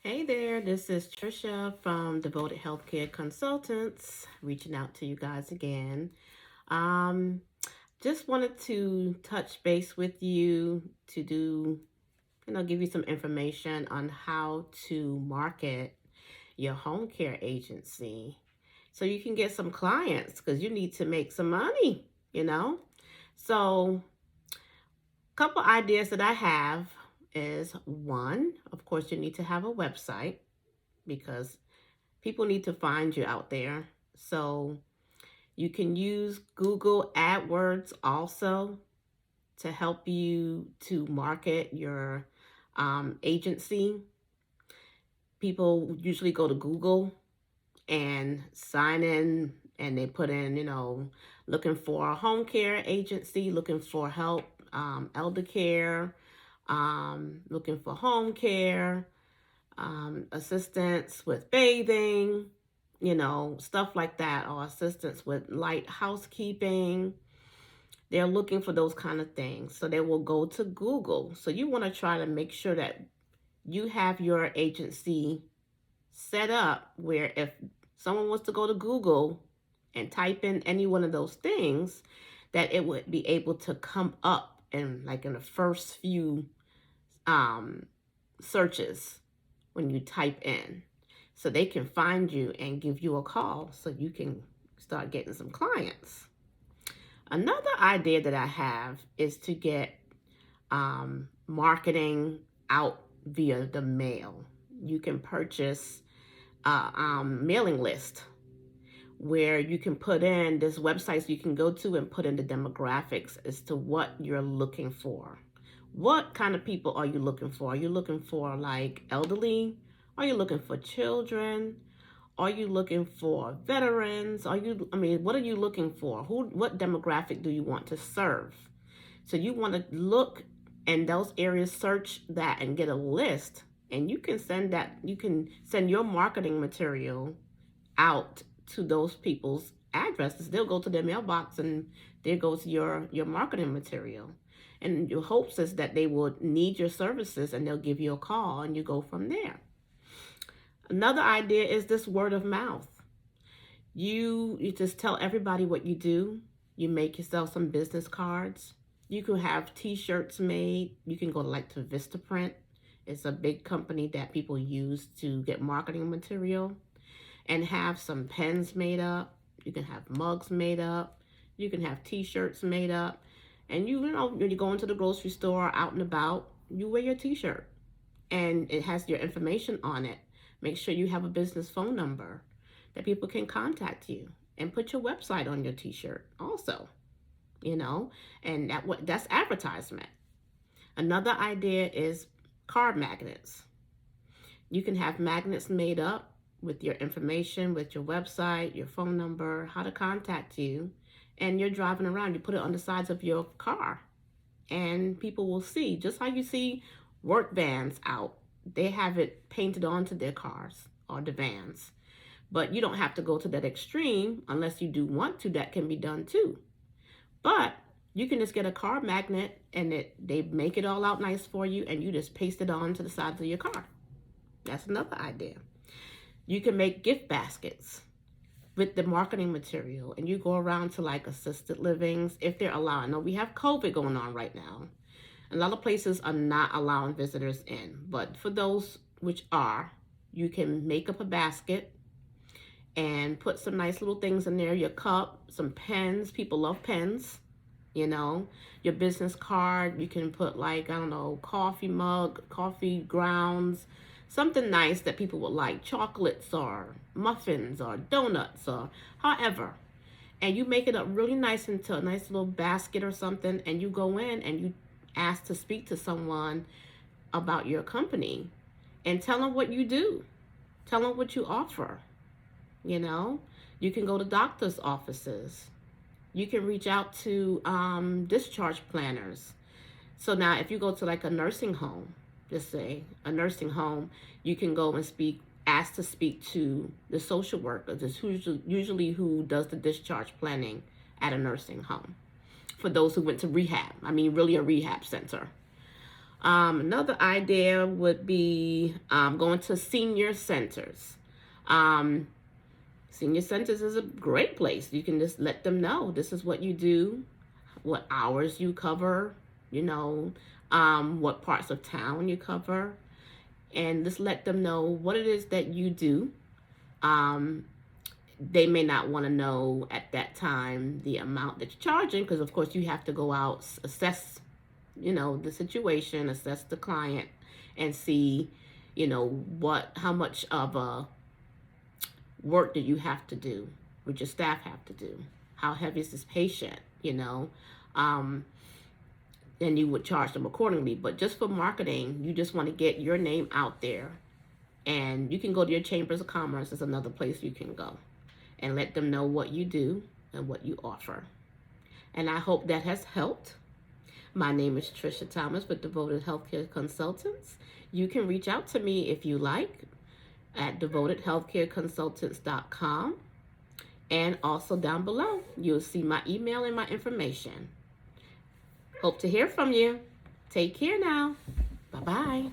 Hey there, this is Tricia from Devoted Healthcare Consultants, reaching out to you guys again. Um, just wanted to touch base with you to give you some information on how to market your home care agency so you can get some clients because you need to make some money, you know? So, couple ideas that I have is one, of course, you need to have a website because people need to find you out there. So you can use Google AdWords also to help you to market your agency. People usually go to Google and sign in and they put in, looking for a home care agency, looking for help, elder care, looking for home care, assistance with bathing, stuff like that, or assistance with light housekeeping. They're looking for those kind of things. So they will go to Google. So you want to try to make sure that you have your agency set up where if someone wants to go to Google and type in any one of those things, that it would be able to come up in the first few um, searches when you type in, so they can find you and give you a call so you can start getting some clients. Another idea that I have is to get marketing out via the mail. You can purchase a mailing list where you can put in this websites you can go to and put in the demographics as to what you're looking for. What kind of people are you looking for? Are you looking for like elderly? Are you looking for children? Are you looking for veterans? What are you looking for? What demographic do you want to serve? So you want to look in those areas, search that and get a list, and you can send your marketing material out to those people's addresses. They'll go to their mailbox and there goes your marketing material. And your hopes is that they will need your services and they'll give you a call and you go from there. Another idea is this word of mouth. You just tell everybody what you do. You make yourself some business cards. You can have t-shirts made. You can go to Vistaprint. It's a big company that people use to get marketing material, and have some pens made up. You can have mugs made up. You can have t-shirts made up. And when you go into the grocery store out and about, you wear your t-shirt and it has your information on it. Make sure you have a business phone number that people can contact you, and put your website on your t-shirt also, and that's advertisement. Another idea is card magnets. You can have magnets made up with your information, with your website, your phone number, how to contact you, and you're driving around. You put it on the sides of your car, and people will see, just how you see work vans out. They have it painted onto their cars or the vans. But you don't have to go to that extreme unless you do want to. That can be done too. But you can just get a car magnet and they make it all out nice for you, and you just paste it on to the sides of your car. That's another idea. You can make gift baskets with the marketing material, and you go around to like assisted livings if they're allowing. Now we have COVID going on right now. A lot of places are not allowing visitors in, but for those which are, you can make up a basket and put some nice little things in there, your cup, some pens. People love pens, your business card. You can put coffee mug, coffee grounds, something nice that people would like, chocolates or muffins or donuts or however. And you make it up really nice into a nice little basket or something, and you go in and you ask to speak to someone about your company and tell them what you do. Tell them what you offer. You can go to doctor's offices. You can reach out to discharge planners. So now if you go to like a nursing home, just say a nursing home, you can go and ask to speak to the social worker. That's usually who does the discharge planning at a nursing home for those who went to rehab. Really a rehab center. Another idea would be going to senior centers. Um, Senior centers is a great place. You can just let them know this is what you do, what hours you cover, what parts of town you cover, and just let them know what it is that you do. They may not want to know at that time the amount that you're charging, because of course you have to go out, assess, the situation, assess the client, and see, how much of a work do you have to do, would your staff have to do, how heavy is this patient, then you would charge them accordingly. But just for marketing, you just want to get your name out there, and you can go to your chambers of commerce. Is another place you can go and let them know what you do and what you offer. And I hope that has helped. My name is Tricia Thomas with Devoted Healthcare Consultants. You can reach out to me if you like at devotedhealthcareconsultants.com. And also down below, you'll see my email and my information. Hope to hear from you. Take care now. Bye-bye.